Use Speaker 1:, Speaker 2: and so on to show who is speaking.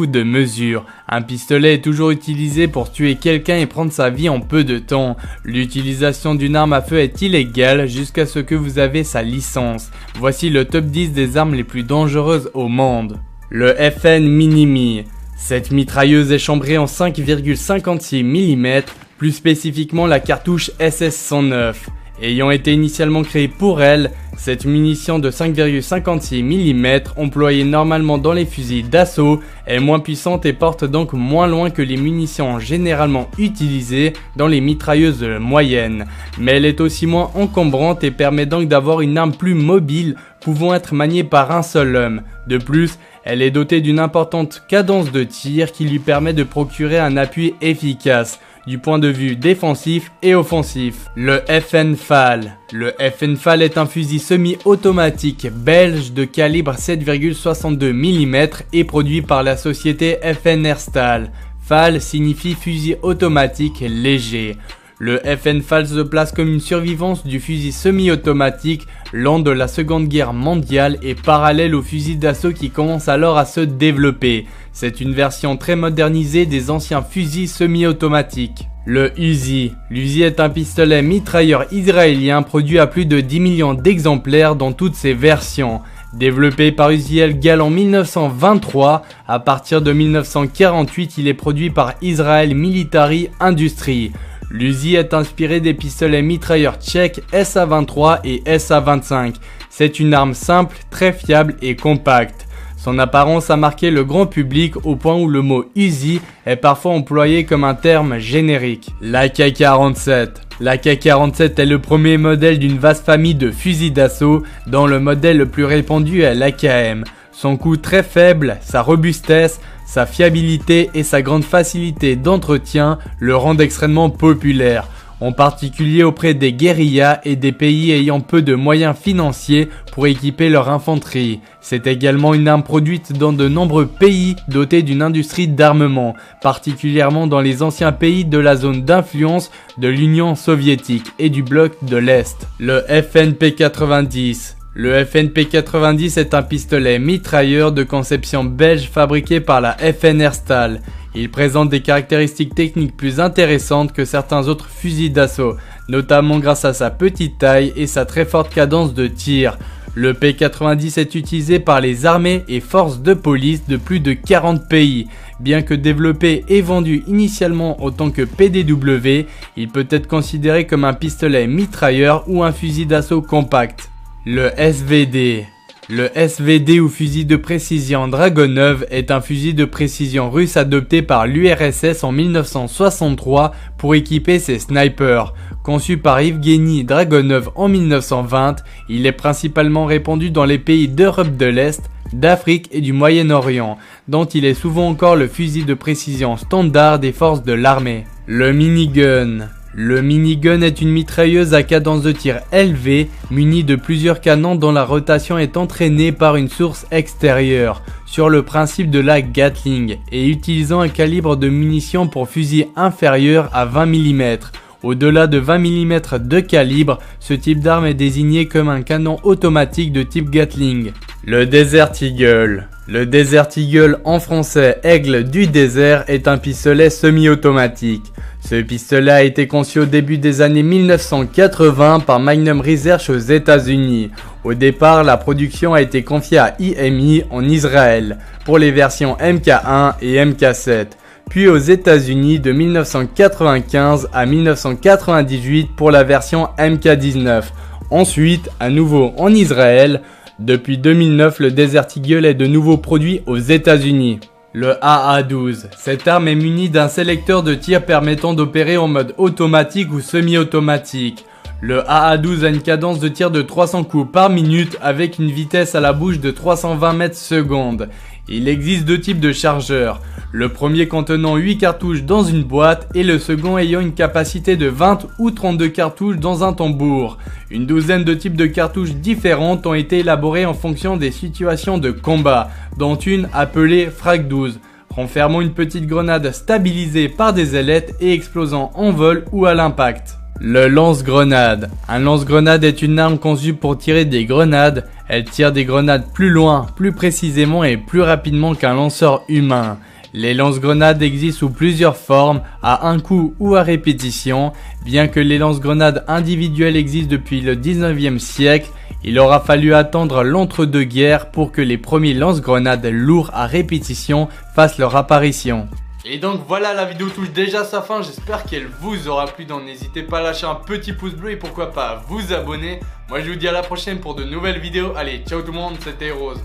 Speaker 1: coup de mesure. Un pistolet est toujours utilisé pour tuer quelqu'un et prendre sa vie en peu de temps. L'utilisation d'une arme à feu est illégale jusqu'à ce que vous avez sa licence. Voici le top 10 des armes les plus dangereuses au monde. Le FN Minimi. Cette mitrailleuse est chambrée en 5,56 mm, plus spécifiquement la cartouche SS-109. Ayant été initialement créée pour elle, cette munition de 5,56 mm, employée normalement dans les fusils d'assaut, est moins puissante et porte donc moins loin que les munitions généralement utilisées dans les mitrailleuses moyennes. Mais elle est aussi moins encombrante et permet donc d'avoir une arme plus mobile, pouvant être maniée par un seul homme. De plus, elle est dotée d'une importante cadence de tir qui lui permet de procurer un appui efficace du point de vue défensif et offensif. Le FN FAL. Le FN FAL est un fusil semi-automatique belge de calibre 7,62 mm et produit par la société FN Herstal. FAL signifie fusil automatique léger. Le FN FAL se place comme une survivance du fusil semi-automatique lent de la Seconde Guerre mondiale et parallèle au fusil d'assaut qui commence alors à se développer. C'est une version très modernisée des anciens fusils semi-automatiques. Le Uzi. L'Uzi est un pistolet mitrailleur israélien produit à plus de 10 millions d'exemplaires dans toutes ses versions. Développé par Uzi Elgal en 1923, à partir de 1948 il est produit par Israel Military Industries. L'Uzi est inspiré des pistolets mitrailleurs tchèques SA-23 et SA-25. C'est une arme simple, très fiable et compacte. Son apparence a marqué le grand public au point où le mot Uzi est parfois employé comme un terme générique. L'AK-47. L'AK-47 est le premier modèle d'une vaste famille de fusils d'assaut dont le modèle le plus répandu est l'AKM. Son coût très faible, sa robustesse, sa fiabilité et sa grande facilité d'entretien le rendent extrêmement populaire, en particulier auprès des guérillas et des pays ayant peu de moyens financiers pour équiper leur infanterie. C'est également une arme produite dans de nombreux pays dotés d'une industrie d'armement, particulièrement dans les anciens pays de la zone d'influence de l'Union soviétique et du bloc de l'Est. Le FNP-90. Le FNP-90 est un pistolet mitrailleur de conception belge fabriqué par la FN Herstal. Il présente des caractéristiques techniques plus intéressantes que certains autres fusils d'assaut, notamment grâce à sa petite taille et sa très forte cadence de tir. Le P-90 est utilisé par les armées et forces de police de plus de 40 pays. Bien que développé et vendu initialement en tant que PDW, il peut être considéré comme un pistolet mitrailleur ou un fusil d'assaut compact. Le SVD. Le SVD ou fusil de précision Dragonov est un fusil de précision russe adopté par l'URSS en 1963 pour équiper ses snipers. Conçu par Evgeny Dragonov en 1920, il est principalement répandu dans les pays d'Europe de l'Est, d'Afrique et du Moyen-Orient, dont il est souvent encore le fusil de précision standard des forces de l'armée. Le minigun. Le minigun est une mitrailleuse à cadence de tir élevée, munie de plusieurs canons dont la rotation est entraînée par une source extérieure, sur le principe de la Gatling, et utilisant un calibre de munitions pour fusil inférieur à 20 mm. Au-delà de 20 mm de calibre, ce type d'arme est désigné comme un canon automatique de type Gatling. Le Desert Eagle. Le Desert Eagle, en français Aigle du désert, est un pistolet semi-automatique. Ce pistolet a été conçu au début des années 1980 par Magnum Research aux États-Unis. Au départ, la production a été confiée à IMI en Israël pour les versions MK1 et MK7, puis aux États-Unis de 1995 à 1998 pour la version MK19. Ensuite, à nouveau en Israël. Depuis 2009, le Desert Eagle est de nouveau produit aux États-Unis. Le AA-12. Cette arme est munie d'un sélecteur de tir permettant d'opérer en mode automatique ou semi-automatique. Le AA-12 a une cadence de tir de 300 coups par minute avec une vitesse à la bouche de 320 mètres secondes. Il existe deux types de chargeurs, le premier contenant 8 cartouches dans une boîte et le second ayant une capacité de 20 ou 32 cartouches dans un tambour. Une douzaine de types de cartouches différentes ont été élaborées en fonction des situations de combat, dont une appelée Frag 12, renfermant une petite grenade stabilisée par des ailettes et explosant en vol ou à l'impact. Le lance-grenade. Un lance-grenade est une arme conçue pour tirer des grenades. Elles tirent des grenades plus loin, plus précisément et plus rapidement qu'un lanceur humain. Les lance-grenades existent sous plusieurs formes, à un coup ou à répétition. Bien que les lance-grenades individuelles existent depuis le 19e siècle, il aura fallu attendre l'entre-deux-guerres pour que les premiers lance-grenades lourds à répétition fassent leur apparition. Et donc voilà, la vidéo touche déjà sa fin, j'espère qu'elle vous aura plu, donc n'hésitez pas à lâcher un petit pouce bleu et pourquoi pas à vous abonner. Moi je vous dis à la prochaine pour de nouvelles vidéos, allez ciao tout le monde, c'était Rose.